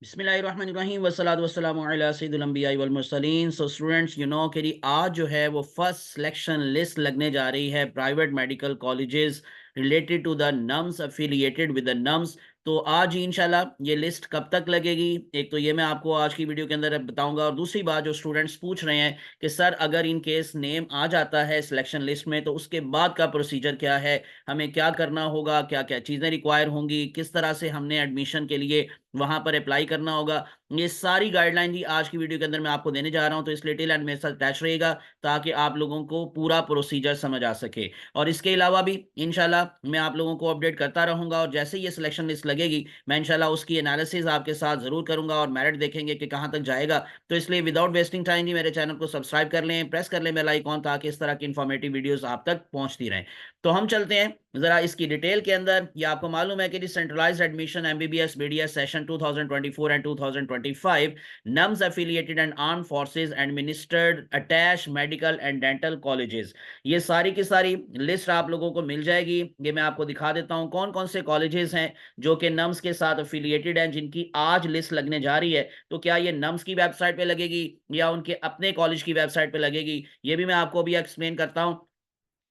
बिस्मिल्लाहिर्रहमानिर्रहीम वस्सलातु वस्सलामु अला सय्यिदिल अंबिया'i वल मुरसलीन। सो स्टूडेंट्स कि आज जो है वो फर्स्ट सिलेक्शन लिस्ट लगने जा रही है private medical colleges related to the NUMS affiliated with the NUMS. तो आज ही इंशाल्लाह ये लिस्ट कब तक लगेगी, एक तो ये मैं आपको आज की वीडियो के अंदर बताऊंगा, और दूसरी बात जो स्टूडेंट्स पूछ रहे हैं कि सर अगर इन केस नेम आ जाता है सिलेक्शन लिस्ट में तो उसके बाद का प्रोसीजर क्या है, हमें क्या करना होगा, क्या क्या चीज़ें रिक्वायर होंगी, किस तरह से हमने एडमिशन के लिए वहां पर अप्लाई करना होगा, ये सारी गाइडलाइन ही आज की वीडियो के अंदर मैं आपको देने जा रहा हूं। तो इसलिए टिल एंड मेरे साथ अटैच रहेगा ताकि आप लोगों को पूरा प्रोसीजर समझ आ सके। और इसके अलावा भी इंशाल्लाह मैं आप लोगों को अपडेट करता रहूंगा, और जैसे ही ये सिलेक्शन लिस्ट लगेगी मैं इंशाल्लाह उसकी एनालिसिस आपके साथ जरूर करूंगा और मेरिट देखेंगे कि कहां तक जाएगा। तो इसलिए विदाउट वेस्टिंग टाइम जी मेरे चैनल को सब्सक्राइब कर लें, प्रेस कर लें बेल आइकॉन, ताकि इस तरह की इंफॉर्मेटिव वीडियोस आप तक पहुंचती रहें। तो हम चलते हैं जरा इसकी डिटेल के अंदर। ये आपको मालूम है कि centralised admission MBBS BDS session 2024 and 2025 nums affiliated and arm forces administered attach medical and dental colleges, ये सारी की सारी लिस्ट आप लोगों को मिल जाएगी। ये मैं आपको दिखा देता हूं कौन कौन से कॉलेजेस हैं जो कि नम्स के साथ एफिलिएटेड हैं, जिनकी आज लिस्ट लगने जा रही है। तो क्या ये नम्स की वेबसाइट पे लगेगी या उनके अपने कॉलेज की वेबसाइट पे लगेगी, ये भी मैं आपको अभी एक्सप्लेन करता हूं।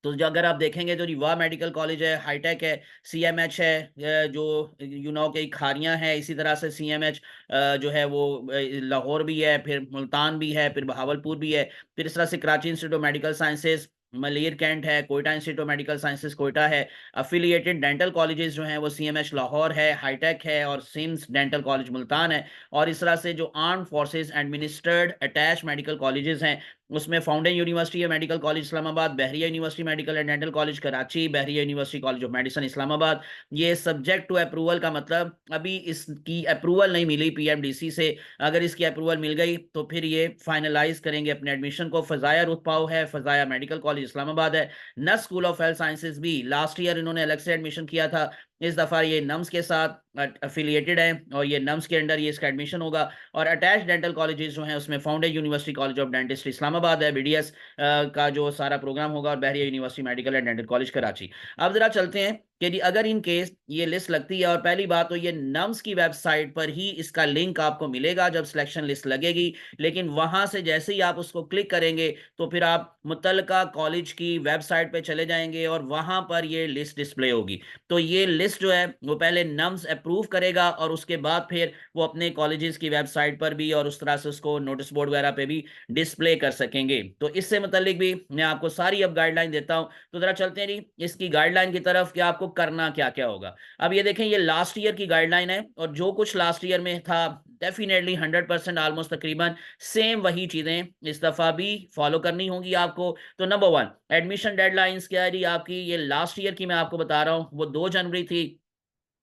तो जो अगर आप देखेंगे तो रिवा मेडिकल कॉलेज है, हाईटेक है, सीएमएच है, जो के खारियां है, इसी तरह से सीएमएच जो है वो लाहौर भी है, फिर मुल्तान भी है, फिर बहावलपुर भी है, फिर इस तरह से Karachi institute of medical sciences Malir cantt है, Quetta institute of medical sciences Quetta है। अफिलिएटेड डेंटल कॉलेजेस जो हैं वो सीएमएच लाहौर है, हाईटेक है, और सिम्स डेंटल कॉलेज मुल्तान है। और इस तरह से जो arm forces administered attach medical colleges हैं उसमें फाउंडेन यूनिवर्सिटी है medical college Islamabad, Bahria university medical and dental college Karachi, Bahria university college of medicine Islamabad. ये सब्जेक्ट टू अप्रूवल का मतलब अभी इसकी अप्रूवल नहीं मिली पीएमडीसी से। अगर इसकी अप्रूवल मिल गई तो फिर ये फाइनलाइज करेंगे अपने एडमिशन को। फजाया रुतपाव है, फजाया मेडिकल कॉलेज इस्लामाबाद है। नस स्कूल ऑफ हेल्थ साइंसेज भी लास्ट ईयर इन्होंने अलग से एडमिशन किया था, इस दफा ये नम्स के साथ अफिलिएटेड है और ये नम्स के अंडर ये इसका एडमिशन होगा। और अटैच डेंटल कॉलेजेस जो हैं उसमें foundation university college of dentist Islamabad है, बीडीएस का जो सारा प्रोग्राम होगा, और Bahria university medical and dental college Karachi. अब जरा चलते हैं कि अगर इन केस ये लिस्ट लगती है, और पहली बात तो ये नम्स की वेबसाइट पर ही इसका लिंक आपको मिलेगा जब सिलेक्शन लिस्ट लगेगी, लेकिन वहां से जैसे ही आप उसको क्लिक करेंगे तो फिर आप मुतल्लिका कॉलेज की वेबसाइट पे चले जाएंगे और वहां पर ये लिस्ट डिस्प्ले होगी। तो ये लिस्ट जो है वो पहले नम्स अप्रूव करेगा और उसके बाद फिर वो अपने कॉलेजेस की वेबसाइट पर भी और उस तरह से उसको नोटिस बोर्ड वगैरह पे भी डिस्प्ले कर सकेंगे। तो इससे मुतालिक भी मैं आपको सारी अब गाइडलाइन देता हूं। तो जरा चलते हैं जी इसकी गाइडलाइन की तरफ कि आपको करना क्या क्या होगा। अब ये देखें, ये लास्ट ईयर की गाइडलाइन है, और जो कुछ लास्ट ईयर में था डेफिनेटली 100% ऑलमोस्ट तकरीबन सेम वही चीजें इस दफा भी फॉलो करनी होंगी आपको। तो नंबर वन, एडमिशन डेडलाइंस क्या है जी आपकी, ये लास्ट ईयर की मैं आपको बता रहा हूँ, वो 2 जनवरी थी।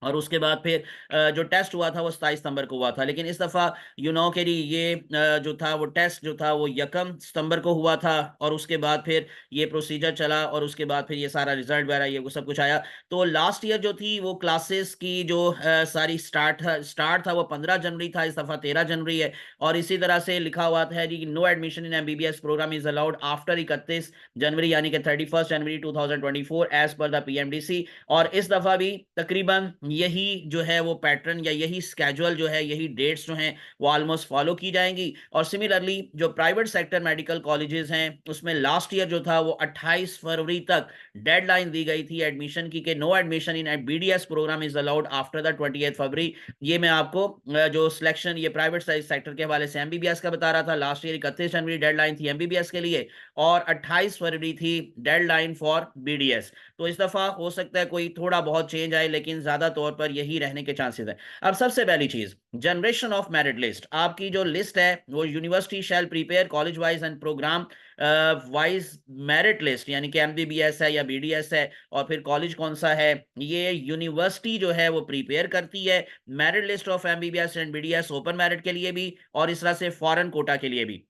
और उसके बाद फिर जो टेस्ट हुआ था वो 27 सितंबर को हुआ था, लेकिन इस दफ़ा के लिए ये जो था वो टेस्ट जो था वो 1 सितंबर को हुआ था, और उसके बाद फिर ये प्रोसीजर चला, और उसके बाद फिर ये सारा रिजल्ट वगैरह ये वो सब कुछ आया। तो लास्ट ईयर जो थी वो क्लासेस की जो सारी स्टार्ट था वो 15 जनवरी था, इस दफ़ा 13 जनवरी है। और इसी तरह से लिखा हुआ था जी, no admission in MBBS programme is allowed after 31 January, यानी कि 31 जनवरी 2024 एज पर द पीएमडीसी। और इस दफा भी तकरीबन यही जो है वो पैटर्न या यही स्केजुअल जो है, यही डेट्स जो हैं वो ऑलमोस्ट फॉलो की जाएंगी। और सिमिलरली जो प्राइवेट सेक्टर मेडिकल कॉलेजेस हैं उसमें लास्ट ईयर जो था वो 28 फरवरी तक डेडलाइन दी गई थी एडमिशन की, कि no admission in BDS program is allowed after the 28 February. ये मैं आपको जो सिलेक्शन ये प्राइवेट सेक्टर के हवाले से एमबीबीएस का बता रहा था। लास्ट ईयर 31 जनवरी डेडलाइन थी एमबीबीएस के लिए, और 28 फरवरी थी डेडलाइन फॉर बीडीएस। तो इस दफा हो सकता है कोई थोड़ा बहुत चेंज आए, लेकिन ज्यादा तौर पर यही रहने के चांसेस है। अब सबसे पहली चीज, जनरेशन ऑफ मेरिट लिस्ट। आपकी जो लिस्ट है वो university shall prepare college wise and program wise merit list, यानी कि एमबीबीएस है या बीडीएस है और फिर कॉलेज कौन सा है, ये यूनिवर्सिटी जो है वो प्रिपेयर करती है। Merit list of MBBS and BDS open merit के लिए भी और इस तरह से फॉरेन कोटा के लिए भी।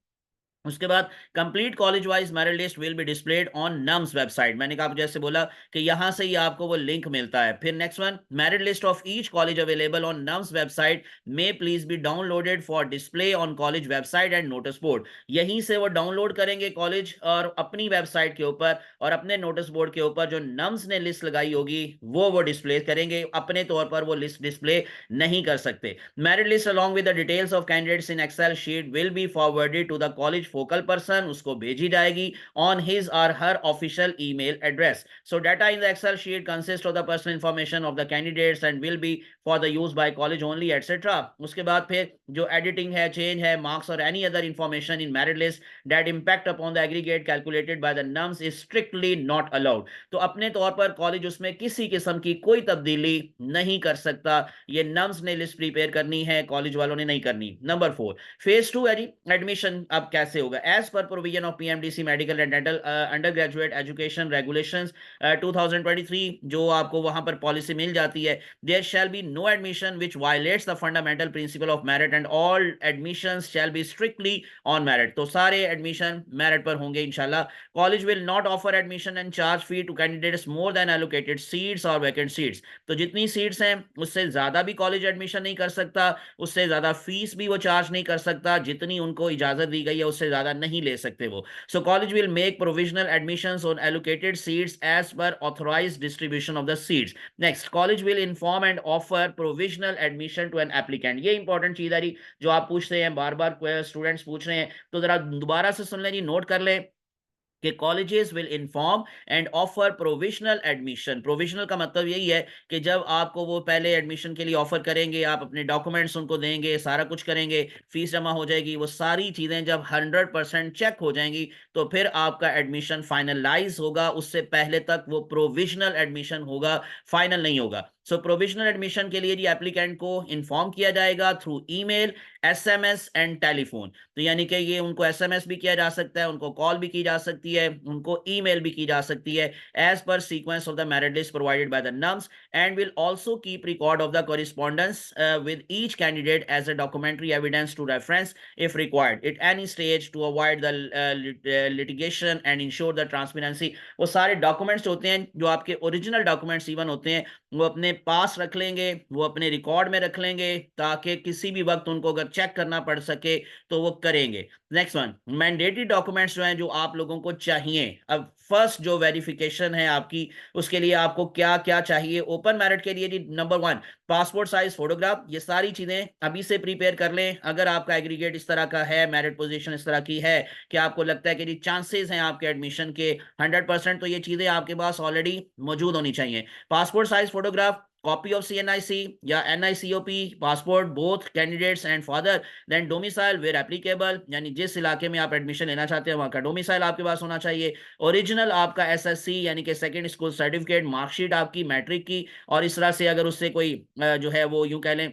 उसके बाद complete college wise merit list will be displayed on nums website. मैंने कहा जैसे बोला कि यहां से ही आपको वो लिंक मिलता है। फिर next one, merit list of each college available on nums website may please be downloaded for display on college website and notice board. यहीं से वो डाउनलोड करेंगे कॉलेज और अपनी वेबसाइट के ऊपर और अपने नोटिस बोर्ड के ऊपर जो नम्स ने लिस्ट लगाई होगी वो डिस्प्ले करेंगे। अपने तौर पर वो लिस्ट डिस्प्ले नहीं कर सकते। Merit list along with the details of candidates in excel sheet will be forwarded to the college focal person, उसको भेजी जाएगी ऑन हिज और her official email address. So data in the excel sheet consist of the personal information of the candidates and will be for the use by college only etcetera. उसके बाद फिर जो editing है, change है, marks और any other information in merit list that impact upon the aggregate calculated by the nums is strictly not allowed. तो अपने तौर पर कॉलेज उसमें किसी किस्म की कोई तब्दीली नहीं कर सकता। ये नम्स ने लिस्ट प्रिपेयर करनी है, कॉलेज वालों ने नहीं करनी। नंबर 4, फेज 2 एडमिशन अब कैसे होगा। As per provision of PMDC medical and dental under graduate education regulations 2023, जो आपको वहां पर पॉलिसी मिल जाती है, there shall be no admission which violates the fundamental principle of merit and all admissions shall be strictly on merit. तो सारे admission merit पर होंगे इंशाल्लाह। College will not offer admission and charge fee to candidates more than allocated seats और vacant seats. तो जितनी seats हैं उससे ज्यादा भी कॉलेज एडमिशन नहीं कर सकता, उससे ज्यादा फीस भी वो चार्ज नहीं कर सकता, जितनी उनको इजाजत दी गई है उससे ज्यादा नहीं ले सकते वो। So college will make provisional admissions on allocated seats as per authorized distribution of the seats. Next, college will inform and offer provisional admission to an applicant. ये इंपॉर्टेंट चीज है जो आप पूछते हैं, बार बार स्टूडेंट्स पूछ रहे हैं, तो जरा दोबारा से सुन लें जी, नोट कर लें कि colleges will inform and offer provisional admission. Provisional का मतलब यही है कि जब आपको वो पहले एडमिशन के लिए ऑफर करेंगे, आप अपने डॉक्यूमेंट्स उनको देंगे, सारा कुछ करेंगे, फीस जमा हो जाएगी, वो सारी चीजें जब 100% चेक हो जाएंगी तो फिर आपका एडमिशन फाइनलाइज होगा। उससे पहले तक वो प्रोविजनल एडमिशन होगा, फाइनल नहीं होगा। सो प्रोविजनल एडमिशन के लिए जी एप्लीकेंट को इन्फॉर्म किया जाएगा through email, SMS and telephone. तो यानी कि ये उनको एसएमएस भी किया जा सकता है, उनको कॉल भी की जा सकती है, उनको ईमेल भी की जा सकती है, as per sequence of the merit list provided by the NUMS, and will also keep record of the correspondence with each candidate as a documentary evidence to reference if required at any stage to avoid the litigation and ensure the transparency. वो सारे documents होते हैं जो आपके original documents even होते हैं, वो अपने पास रख लेंगे, वो अपने रिकॉर्ड में रख लेंगे, ताकि किसी भी वक्त उनको अगर चेक करना पड़ सके तो वो करेंगे। नेक्स्ट वन, मैंडेटरी डॉक्यूमेंट्स जो हैं जो आप लोगों को चाहिए। अब फर्स्ट जो वेरिफिकेशन है आपकी, उसके लिए आपको क्या क्या चाहिए। ओपन मेरिट के लिए जी, नंबर 1, पासपोर्ट साइज फोटोग्राफ। ये सारी चीजें अभी से प्रिपेयर कर लें। अगर आपका एग्रीगेट इस तरह का है, मेरिट पोजीशन इस तरह की है कि आपको लगता है कि जी चांसेस हैं आपके एडमिशन के 100%, तो ये चीजें आपके पास ऑलरेडी मौजूद होनी चाहिए। Passport size photograph, copy of CNIC या NICOP passport both candidates and father, then domicile where applicable, यानी जिस इलाके में आप एडमिशन लेना चाहते हैं वहां का डोमिसाइल आपके पास होना चाहिए। ओरिजिनल आपका SSC यानी कि सेकंड स्कूल सर्टिफिकेट, मार्कशीट आपकी मैट्रिक की, और इस तरह से अगर उससे कोई जो है वो यूं कह लें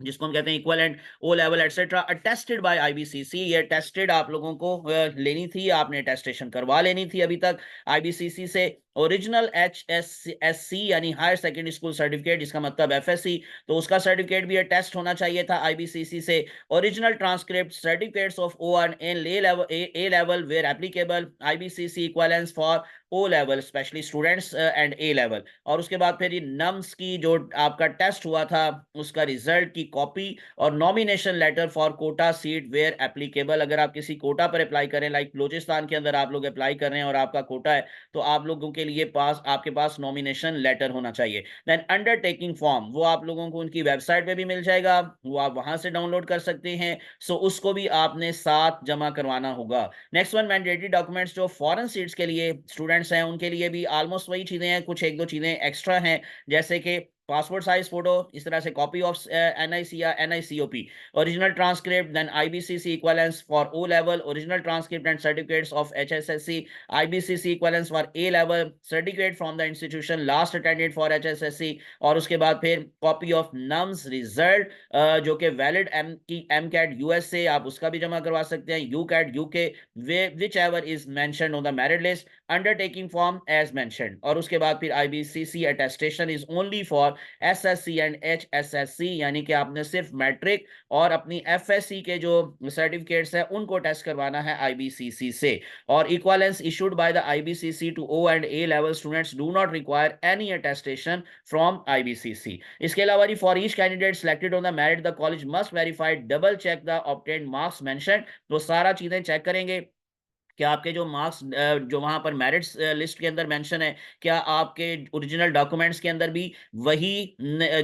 जिसको हम कहते हैं equivalent, O level etcetera, attested by IBCC. ये टेस्टेड आप लोगों को लेनी थी, आपने टेस्टेशन करवा लेनी थी अभी तक आईबीसीसी से। ओरिजिनल HSC यानी हायर सेकेंडरी स्कूल सर्टिफिकेट, जिसका मतलब FSC, तो उसका सर्टिफिकेट भी टेस्ट होना चाहिए था आईबीसीसी से। Original transcript, certificates of O and A level where applicable, IBCC equivalence for O level specially students and A level. और उसके बाद फिर ये नम्स की जो आपका टेस्ट हुआ था उसका रिजल्ट की कॉपी, और nomination letter for quota seat where applicable. अगर आप किसी कोटा पर अप्लाई करें, लाइक बलूचिस्तान के अंदर आप लोग अप्लाई कर रहे हैं और आपका कोटा है, तो आप लोगों के लिए आपके पास नॉमिनेशन लेटर होना चाहिए। देन अंडरटेकिंग फॉर्म, वो आप लोगों को उनकी वेबसाइट पे भी मिल जाएगा, वो आप वहां से डाउनलोड कर सकते हैं। सो उसको भी आपने साथ जमा करवाना होगा। नेक्स्ट वन, मैंडेटरी डॉक्यूमेंट्स जो फॉरेन सीट्स के लिए स्टूडेंट्स हैं उनके लिए भी ऑलमोस्ट वही चीजें हैं, कुछ एक दो चीजें एक्स्ट्रा हैं, जैसे कि पासपोर्ट साइज फोटो, इस तरह से कॉपी ऑफ NIC या NICOP, original transcript, then IBCC equivalence for O level, original transcript and certificates of HSSC, IBCC equivalence for A level, certificate from the institution last attended for HSSC, और उसके बाद फिर copy of nums result जो कि valid MCAT USA, आप उसका भी जमा करवा सकते हैं, UCAT UK, whichever is mentioned on the merit list, undertaking form as mentioned। और उसके बाद फिर IBCC attestation is only for SSC and HSSC, यानी कि आपने सिर्फ मैट्रिक और अपनी FSC के जो सर्टिफिकेट्स है उनको टेस्ट करवाना है IBCC से। और equivalence issued by the IBCC to O and A level students do not require any attestation from IBCC. इसके अलावा for each candidate selected on the merit the college must verify double check the obtained marks mention. तो सारा चीजें check करेंगे कि आपके जो marks जो वहां पर मेरिट्स लिस्ट के अंदर मेंशन है, क्या आपके ओरिजिनल डॉक्यूमेंट्स के अंदर भी वही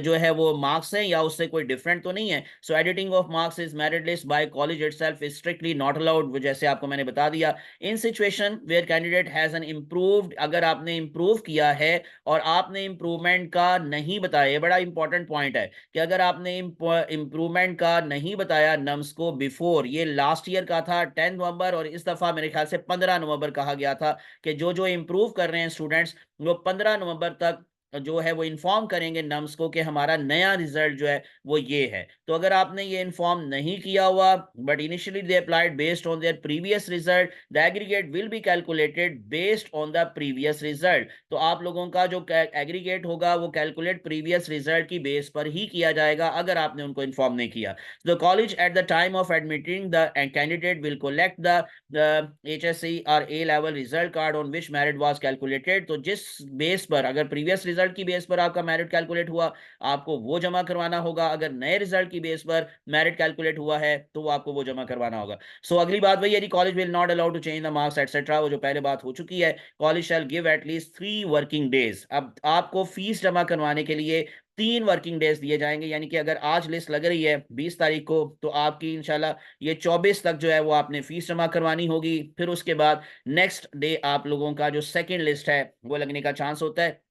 जो है वो मार्क्स है या उससे कोई डिफरेंट तो नहीं है। So editing of marks is merit list by college itself is strictly not allowed, जैसे आपको मैंने बता दिया। In situation where candidate has an improved, अगर आपने इम्प्रूव किया है और आपने इम्प्रूवमेंट का नहीं बताया, ये बड़ा इंपॉर्टेंट पॉइंट है कि अगर आपने इम्प्रूवमेंट का नहीं बताया नम्स को बिफोर, ये लास्ट ईयर का था 10 नवंबर और इस दफा मेरे ख्याल से 15 नवंबर कहा गया था कि जो जो इंप्रूव कर रहे हैं स्टूडेंट्स वो 15 नवंबर तक जो है वो इन्फॉर्म करेंगे नम्स को कि हमारा नया रिजल्ट जो है वो ये है। तो अगर आपने ये इन्फॉर्म नहीं किया हुआ but initially they applied based on their previous result, the aggregate will be calculated based on the previous result. तो आप लोगों का जो एग्रीगेट होगा वो कैलकुलेट प्रीवियस रिजल्ट की बेस पर ही किया जाएगा अगर आपने उनको इन्फॉर्म नहीं किया। The college at the time of admitting the candidate will collect the HSC और A level result card on which merit was calculated. तो जिस बेस पर, अगर प्रीवियस रिजल्ट की बेस पर आपका मेरिट कैलकुलेट हुआ आपको वो जमा करवाना होगा, अगर नए रिजल्ट की बेस पर मेरिट कैलकुलेट हुआ है तो वो आपको वो जमा करवाना होगा। सो अगली बात वही है जी, college will not allowed to change the marks etcetera, वो जो पहले बात हो चुकी है। College shall give at least 3 working days. अब आपको फीस जमा करवाने के लिए 3 वर्किंग डेज दिए जाएंगे, यानी कि अगर आज लिस्ट लग रही है 20 तारीख को तो आपकी इंशाल्लाह ये 24 तक जो है वो आपने फीस जमा करवानी होगी। फिर उसके बाद नेक्स्ट डे आप लोगों का जो सेकंड लिस्ट है वो लगने का चांस होता है।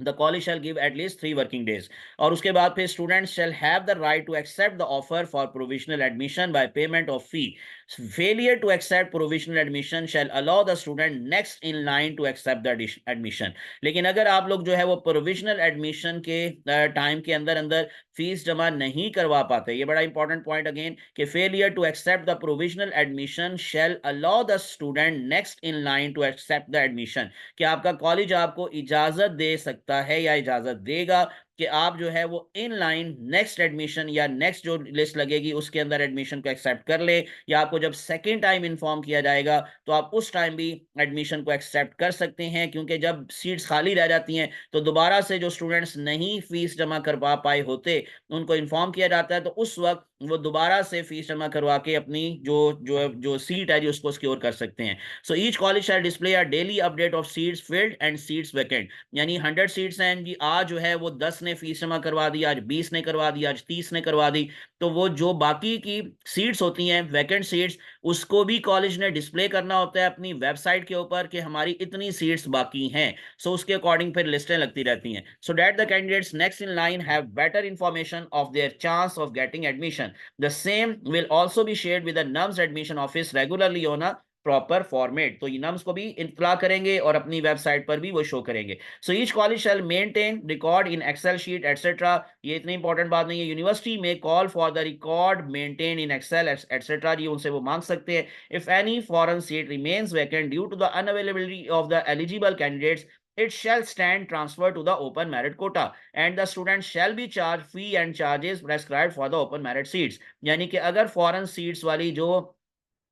The college shall give at least 3 working days. और उसके बाद फिर students shall have the right to accept the offer for provisional admission by payment of fee. Failure to accept provisional admission shall allow the student next in line to accept the admission. लेकिन अगर आप लोग जो है वो provisional admission के time के अंदर अंदर फीस जमा नहीं करवा पाते, ये बड़ा इंपॉर्टेंट पॉइंट अगेन कि failure to accept the provisional admission shall allow the student next in line to accept the admission, कि आपका कॉलेज आपको इजाजत दे सकता है या इजाजत देगा कि आप जो है वो इन लाइन नेक्स्ट एडमिशन या नेक्स्ट जो लिस्ट लगेगी उसके अंदर एडमिशन को एक्सेप्ट कर ले, या आपको जब सेकेंड टाइम इन्फॉर्म किया जाएगा तो आप उस टाइम भी एडमिशन को एक्सेप्ट कर सकते हैं। क्योंकि जब सीट्स खाली रह जाती हैं तो दोबारा से जो स्टूडेंट्स नहीं फीस जमा करवा पाए होते उनको इन्फॉर्म किया जाता है, तो उस वक्त वो दोबारा से फीस जमा करवा के अपनी जो जो जो सीट है जी उसको सिक्योर कर सकते हैं। So each college shall display a daily update of seats filled and seats vacant, यानी 100 सीट्स हैं जी, आज जो है वो 10 ने फीस जमा करवा दी, आज 20 ने करवा दी, आज 30 ने करवा दी, तो वो जो बाकी की सीट्स होती हैं वैकेंट सीट्स उसको भी कॉलेज ने डिस्प्ले करना होता है अपनी वेबसाइट के ऊपर कि हमारी इतनी सीट्स बाकी हैं। सो उसके अकॉर्डिंग फिर लिस्टें लगती रहती हैं, so that the candidates next in line have better information of their chance of getting admission. The same will also be shared with the nums admission office regularly on a proper format. तो ये nums को भी इत्तला करेंगे और अपनी website पर भी वो शो करेंगे। So each college shall maintain record in excel sheet etcetera, ये इतनी इंपॉर्टेंट बात नहीं है। यूनिवर्सिटी में call for the record maintain in excel etcetera, ये उनसे वो मांग सकते हैं। If any foreign seat remains vacant due to the unavailability of the eligible candidates it shall stand transfer to the open merit quota and the student shall be charged fee and charges prescribed for the open merit seats। यानी कि अगर foreign seats वाली जो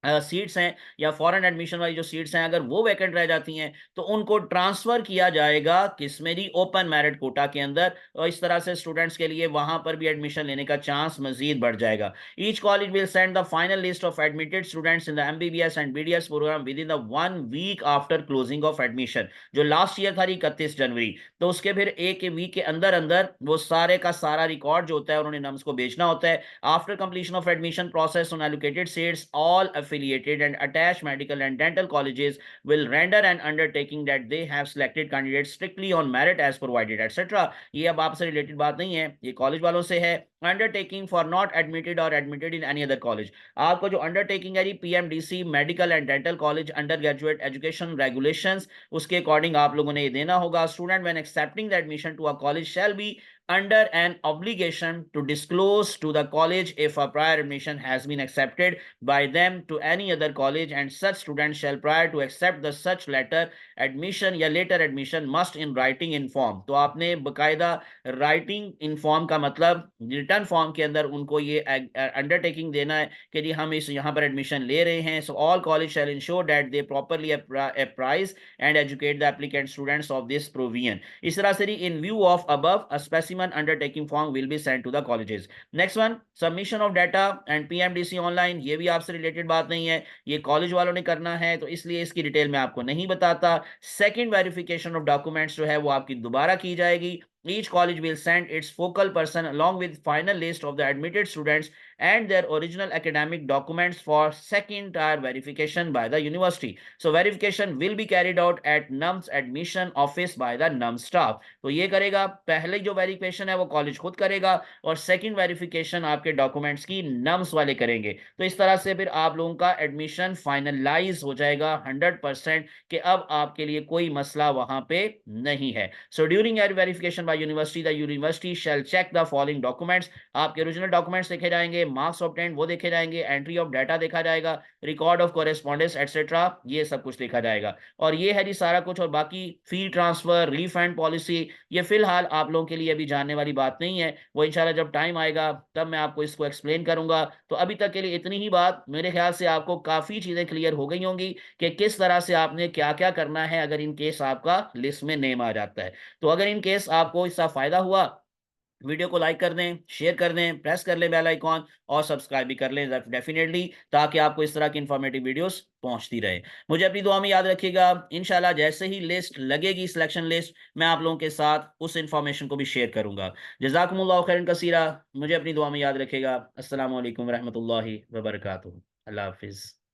seats हैं या foreign admission वाली जो seats हैं अगर वो वैकेंट रह जाती हैं तो उनको ट्रांसफर किया जाएगा किसमें दी, ओपन मेरिट कोटा के अंदर, और इस तरह से स्टूडेंट्स के लिए वहां पर भी एडमिशन लेने का चांस मजीद बढ़ जाएगा। Each college will send the final list of admitted students in the MBBS and BDS program within the 1 week after closing of admission. जो लास्ट ईयर था 31 जनवरी, तो उसके फिर एक वीक के अंदर अंदर वो सारे का सारा रिकॉर्ड जो होता है उन्होंने नम्स को भेजना होता है। After completion of admission process on allocated seats all affiliated and attached medical and dental colleges will render an undertaking that they have selected candidates strictly on merit as provided etc। ये अब आपसे related बात नहीं है, ये college वालों से है। अंडरटेकिंग फॉर नॉट एडमिटेड और admitted in any other college, आपको जो अंडरटेकिंग है जी PMDC medical and dental college under graduate education regulations उसके अकॉर्डिंग आप लोगों ने ये देना होगा। Student when accepting the admission to a college shall be under an obligation to disclose to the college if a prior admission has been accepted by them to any other college, and such student shall prior to accept the such letter admission या later admission must in writing inform। तो आपने बकायदा writing inform का मतलब return form के अंदर उनको ये अंडरटेकिंग देना है कि जी हम इस यहाँ पर एडमिशन ले रहे हैं। So all college shall ensure that they properly apprise and educate the applicant students of this provision. इस तरह से in view of above a specimen undertaking form will be sent to the colleges. Next one, submission of data and PMDC online. ये भी आपसे related बात नहीं है, ये कॉलेज वालों ने करना है, तो इसलिए इसकी डिटेल में आपको नहीं बताता। सेकंड वेरिफिकेशन ऑफ डॉक्यूमेंट्स जो है वो आपकी दोबारा की जाएगी। Each college will send its focal person along with final list of the admitted students and their original academic documents for second tier verification by the university. So verification will be carried out at NUMS admission office by the NUMS staff. तो ये करेगा, पहले जो verification है वो college खुद करेगा और सेकंड वेरिफिकेशन आपके डॉक्यूमेंट्स की नम्स वाले करेंगे। तो इस तरह से फिर आप लोगों का एडमिशन फाइनलाइज हो जाएगा 100% कि अब आपके लिए कोई मसला वहां पे नहीं है। So during your verification by university, the university shall check the following documents. आपके ओरिजिनल डॉक्यूमेंट्स देखे जाएंगे, मार्क्स ऑब्टेन्ड वो देखे जाएंगे, एंट्री ऑफ डाटा देखा जाएगा, रिकॉर्ड ऑफ कोरेस्पॉन्डेंस एटसेट्रा, ये सब कुछ देखा जाएगा। और ये है जी सारा कुछ। और बाकी फी ट्रांसफर, रिफंड पॉलिसी, ये फिलहाल आप लोगों के लिए अभी जानने वाली बात नहीं है, वो इंशाल्लाह जब टाइम आएगा तब मैं आपको इसको एक्सप्लेन करूंगा। तो अभी तक के लिए इतनी ही बात। मेरे ख्याल से आपको काफी चीजें क्लियर हो गई होंगी कि किस तरह से आपने क्या क्या करना है अगर इन केस आपका लिस्ट में नेम आ जाता है। तो अगर इन केस आपको इसका फायदा हुआ, वीडियो को लाइक कर दें, शेयर कर दें, प्रेस कर लें बेल आइकॉन और सब्सक्राइब भी कर लें डेफिनेटली, ताकि आपको इस तरह की इंफॉर्मेटिव वीडियोस पहुंचती रहे। मुझे अपनी दुआ में याद रखिएगा। इंशाल्लाह जैसे ही लिस्ट लगेगी, सिलेक्शन लिस्ट, मैं आप लोगों के साथ उस इंफॉर्मेशन को भी शेयर करूंगा। जज़ाकुमुल्लाह खैरन कसीरा। मुझे अपनी दुआ में याद रखिएगा। अस्सलाम वालेकुम रहमतुल्लाहि व बरकातुहू। अल्लाह हाफिज़।